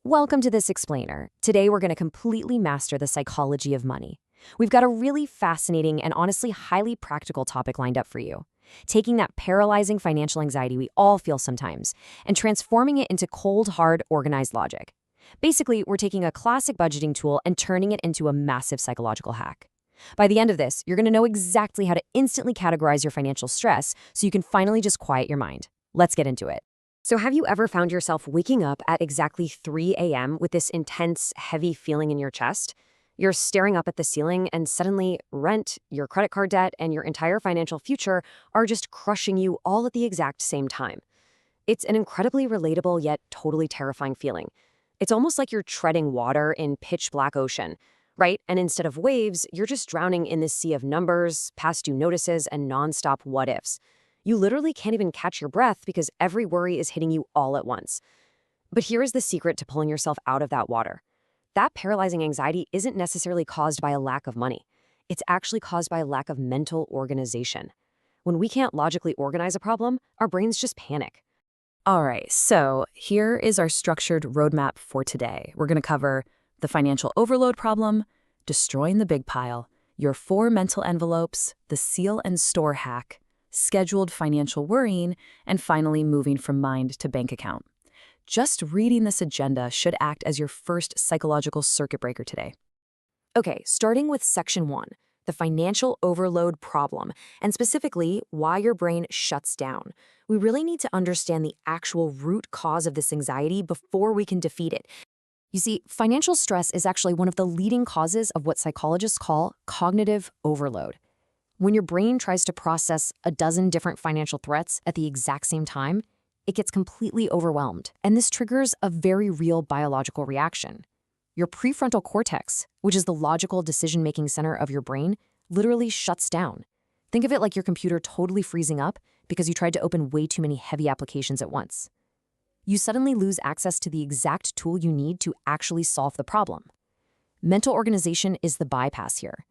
Welcome to this explainer. Today we're going to completely master the psychology of money. We've got a really fascinating and honestly highly practical topic lined up for you. Taking that paralyzing financial anxiety we all feel sometimes and transforming it into cold, hard, organized logic. Basically, we're taking a classic budgeting tool and turning it into a massive psychological hack. By the end of this, you're going to know exactly how to instantly categorize your financial stress so you can finally just quiet your mind. Let's get into it. So have you ever found yourself waking up at exactly 3 a.m. with this intense, heavy feeling in your chest? You're staring up at the ceiling and suddenly rent, your credit card debt, and your entire financial future are just crushing you all at the exact same time. It's an incredibly relatable yet totally terrifying feeling. It's almost like you're treading water in pitch black ocean, right? And instead of waves, you're just drowning in this sea of numbers, past due notices, and nonstop what ifs. You literally can't even catch your breath because every worry is hitting you all at once. But here is the secret to pulling yourself out of that water. That paralyzing anxiety isn't necessarily caused by a lack of money. It's actually caused by a lack of mental organization. When we can't logically organize a problem, our brains just panic. All right, so here is our structured roadmap for today. We're going to cover the financial overload problem, destroying the big pile, your 4 mental envelopes, the seal and store hack, scheduled financial worrying, and finally moving from mind to bank account. Just reading this agenda should act as your first psychological circuit breaker today. Okay, starting with section 1, the financial overload problem, and specifically why your brain shuts down. We really need to understand the actual root cause of this anxiety before we can defeat it. You see, financial stress is actually one of the leading causes of what psychologists call cognitive overload. When your brain tries to process a dozen different financial threats at the exact same time, it gets completely overwhelmed, and this triggers a very real biological reaction. Your prefrontal cortex, which is the logical decision-making center of your brain, literally shuts down. Think of it like your computer totally freezing up because you tried to open way too many heavy applications at once. You suddenly lose access to the exact tool you need to actually solve the problem. Mental organization is the bypass here.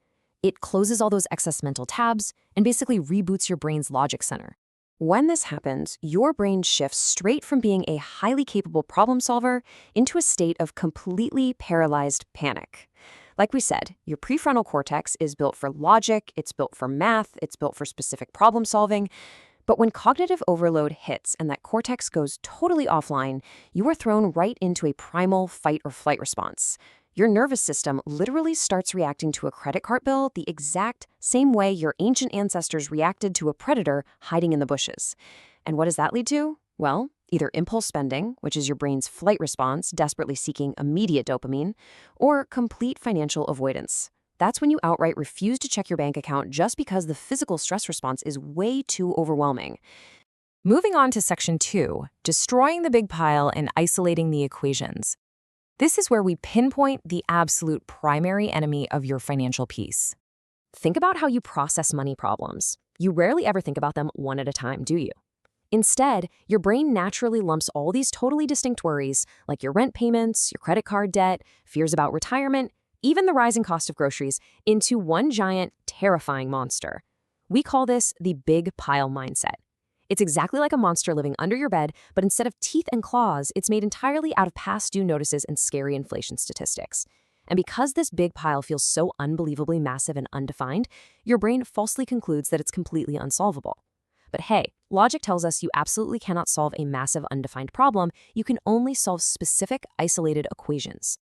It closes all those excess mental tabs and basically reboots your brain's logic center. When this happens, your brain shifts straight from being a highly capable problem solver into a state of completely paralyzed panic. Like we said, your prefrontal cortex is built for logic, it's built for math, it's built for specific problem solving. But when cognitive overload hits and that cortex goes totally offline, you are thrown right into a primal fight or flight response. Your nervous system literally starts reacting to a credit card bill the exact same way your ancient ancestors reacted to a predator hiding in the bushes. And what does that lead to? Well, either impulse spending, which is your brain's flight response desperately seeking immediate dopamine, or complete financial avoidance. That's when you outright refuse to check your bank account just because the physical stress response is way too overwhelming. Moving on to section 2, destroying the big pile and isolating the equations. This is where we pinpoint the absolute primary enemy of your financial peace. Think about how you process money problems. You rarely ever think about them one at a time, do you? Instead, your brain naturally lumps all these totally distinct worries, like your rent payments, your credit card debt, fears about retirement, even the rising cost of groceries, into one giant, terrifying monster. We call this the big pile mindset. It's exactly like a monster living under your bed, but instead of teeth and claws, it's made entirely out of past due notices and scary inflation statistics. And because this big pile feels so unbelievably massive and undefined, your brain falsely concludes that it's completely unsolvable. But hey, logic tells us you absolutely cannot solve a massive undefined problem. You can only solve specific, isolated equations.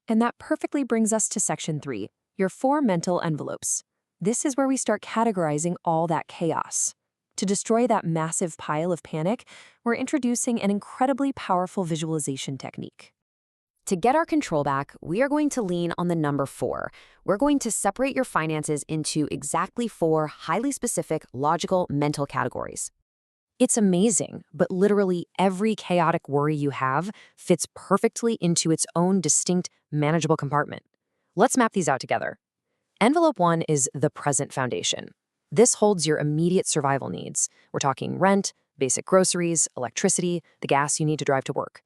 And that perfectly brings us to section 3, your 4 mental envelopes. This is where we start categorizing all that chaos. To destroy that massive pile of panic, we're introducing an incredibly powerful visualization technique. To get our control back, we are going to lean on the number 4. We're going to separate your finances into exactly 4 highly specific, logical, mental categories. It's amazing, but literally every chaotic worry you have fits perfectly into its own distinct, manageable compartment. Let's map these out together. Envelope 1 is the present foundation. This holds your immediate survival needs. We're talking rent, basic groceries, electricity, the gas you need to drive to work.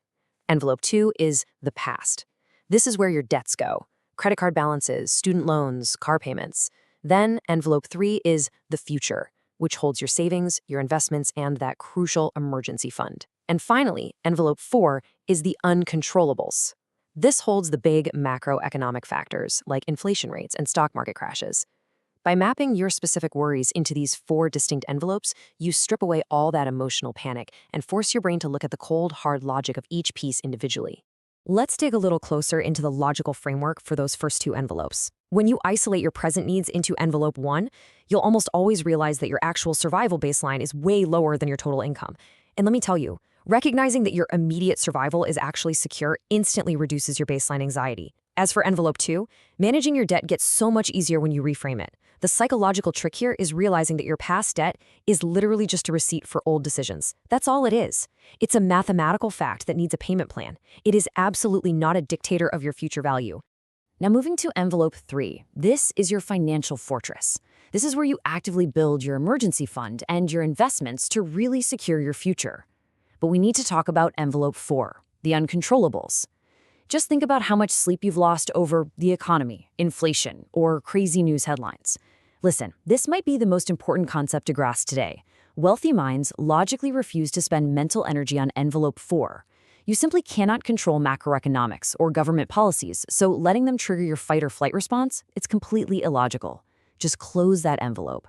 Envelope 2 is the past. This is where your debts go: credit card balances, student loans, car payments. Then envelope 3 is the future, which holds your savings, your investments, and that crucial emergency fund. And finally, envelope 4 is the uncontrollables. This holds the big macroeconomic factors like inflation rates and stock market crashes. By mapping your specific worries into these four distinct envelopes, you strip away all that emotional panic and force your brain to look at the cold, hard logic of each piece individually. Let's dig a little closer into the logical framework for those first two envelopes. When you isolate your present needs into envelope 1, you'll almost always realize that your actual survival baseline is way lower than your total income. And let me tell you, recognizing that your immediate survival is actually secure instantly reduces your baseline anxiety. As for envelope 2, managing your debt gets so much easier when you reframe it. The psychological trick here is realizing that your past debt is literally just a receipt for old decisions. That's all it is. It's a mathematical fact that needs a payment plan. It is absolutely not a dictator of your future value. Now moving to envelope 3, this is your financial fortress. This is where you actively build your emergency fund and your investments to really secure your future. But we need to talk about envelope 4, the uncontrollables. Just think about how much sleep you've lost over the economy, inflation, or crazy news headlines. Listen, this might be the most important concept to grasp today. Wealthy minds logically refuse to spend mental energy on envelope 4. You simply cannot control macroeconomics or government policies, so letting them trigger your fight or flight response, it's completely illogical. Just close that envelope.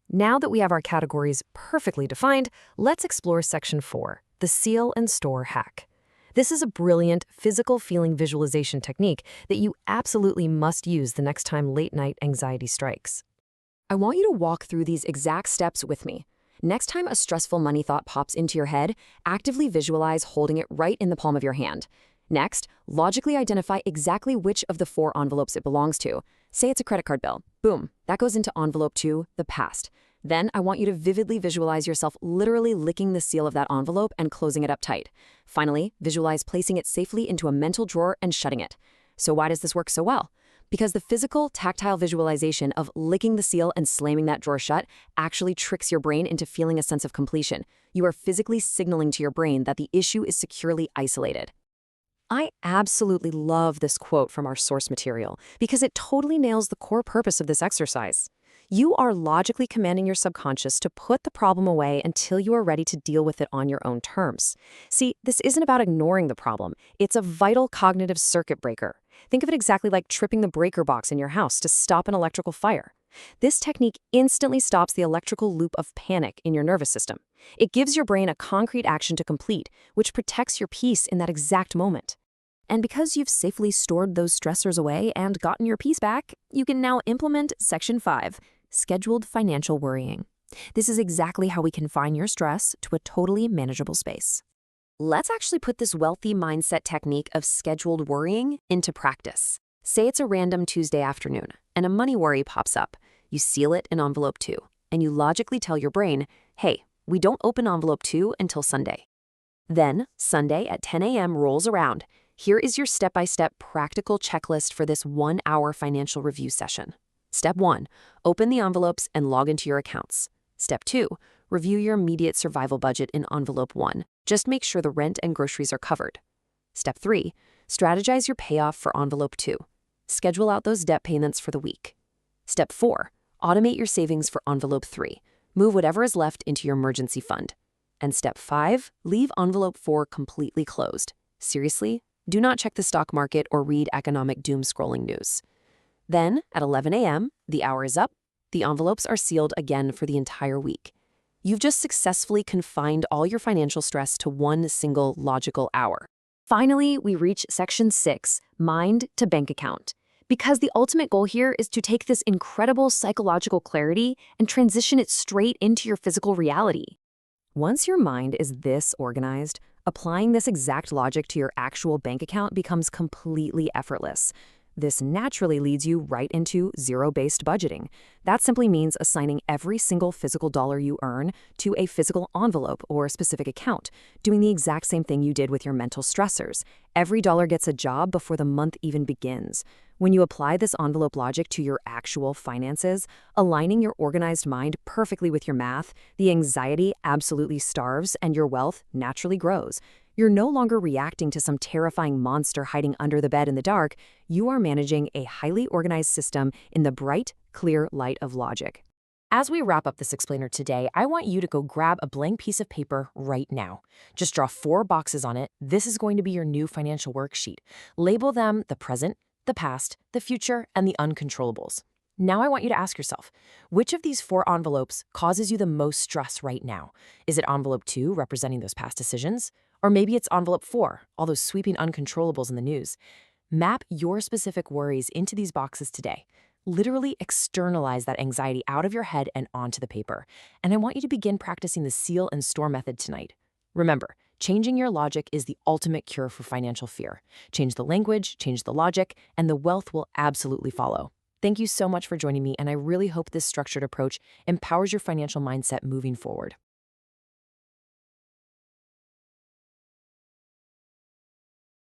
Now that we have our categories perfectly defined, let's explore section 4, the seal and store hack. This is a brilliant physical feeling visualization technique that you absolutely must use the next time late-night anxiety strikes. I want you to walk through these exact steps with me. Next time a stressful money thought pops into your head, actively visualize holding it right in the palm of your hand. Next, logically identify exactly which of the 4 envelopes it belongs to. Say it's a credit card bill. Boom, that goes into envelope 2, the past. Then I want you to vividly visualize yourself literally licking the seal of that envelope and closing it up tight. Finally, visualize placing it safely into a mental drawer and shutting it. So why does this work so well? Because the physical, tactile visualization of licking the seal and slamming that drawer shut actually tricks your brain into feeling a sense of completion. You are physically signaling to your brain that the issue is securely isolated. I absolutely love this quote from our source material because it totally nails the core purpose of this exercise. You are logically commanding your subconscious to put the problem away until you are ready to deal with it on your own terms. See, this isn't about ignoring the problem. It's a vital cognitive circuit breaker. Think of it exactly like tripping the breaker box in your house to stop an electrical fire. This technique instantly stops the electrical loop of panic in your nervous system. It gives your brain a concrete action to complete, which protects your peace in that exact moment. And because you've safely stored those stressors away and gotten your peace back, you can now implement section 5, scheduled financial worrying. This is exactly how we confine your stress to a totally manageable space. Let's actually put this wealthy mindset technique of scheduled worrying into practice. Say it's a random Tuesday afternoon and a money worry pops up. You seal it in envelope 2, and you logically tell your brain, hey, we don't open envelope 2 until Sunday. Then, Sunday at 10 a.m. rolls around. Here is your step-by-step practical checklist for this 1-hour financial review session. Step 1, open the envelopes and log into your accounts. Step 2, review your immediate survival budget in envelope 1. Just make sure the rent and groceries are covered. Step 3, strategize your payoff for envelope 2. Schedule out those debt payments for the week. Step 4, automate your savings for envelope 3. Move whatever is left into your emergency fund. And step 5, leave envelope 4 completely closed. Seriously, do not check the stock market or read economic doom scrolling news. Then, at 11 a.m., the hour is up. The envelopes are sealed again for the entire week. You've just successfully confined all your financial stress to one single logical hour. Finally, we reach section 6, mind to bank account. Because the ultimate goal here is to take this incredible psychological clarity and transition it straight into your physical reality. Once your mind is this organized, applying this exact logic to your actual bank account becomes completely effortless. This naturally leads you right into zero-based budgeting. That simply means assigning every single physical dollar you earn to a physical envelope or a specific account, doing the exact same thing you did with your mental stressors. Every dollar gets a job before the month even begins. When you apply this envelope logic to your actual finances, aligning your organized mind perfectly with your math, the anxiety absolutely starves and your wealth naturally grows. You're no longer reacting to some terrifying monster hiding under the bed in the dark. You are managing a highly organized system in the bright, clear light of logic. As we wrap up this explainer today, I want you to go grab a blank piece of paper right now. Just draw 4 boxes on it. This is going to be your new financial worksheet. Label them the present, the past, the future, and the uncontrollables. Now I want you to ask yourself, which of these 4 envelopes causes you the most stress right now? Is it envelope 2, representing those past decisions? Or maybe it's envelope 4, all those sweeping uncontrollables in the news. Map your specific worries into these boxes today. Literally externalize that anxiety out of your head and onto the paper. And I want you to begin practicing the seal and store method tonight. Remember, changing your logic is the ultimate cure for financial fear. Change the language, change the logic, and the wealth will absolutely follow. Thank you so much for joining me, and I really hope this structured approach empowers your financial mindset moving forward.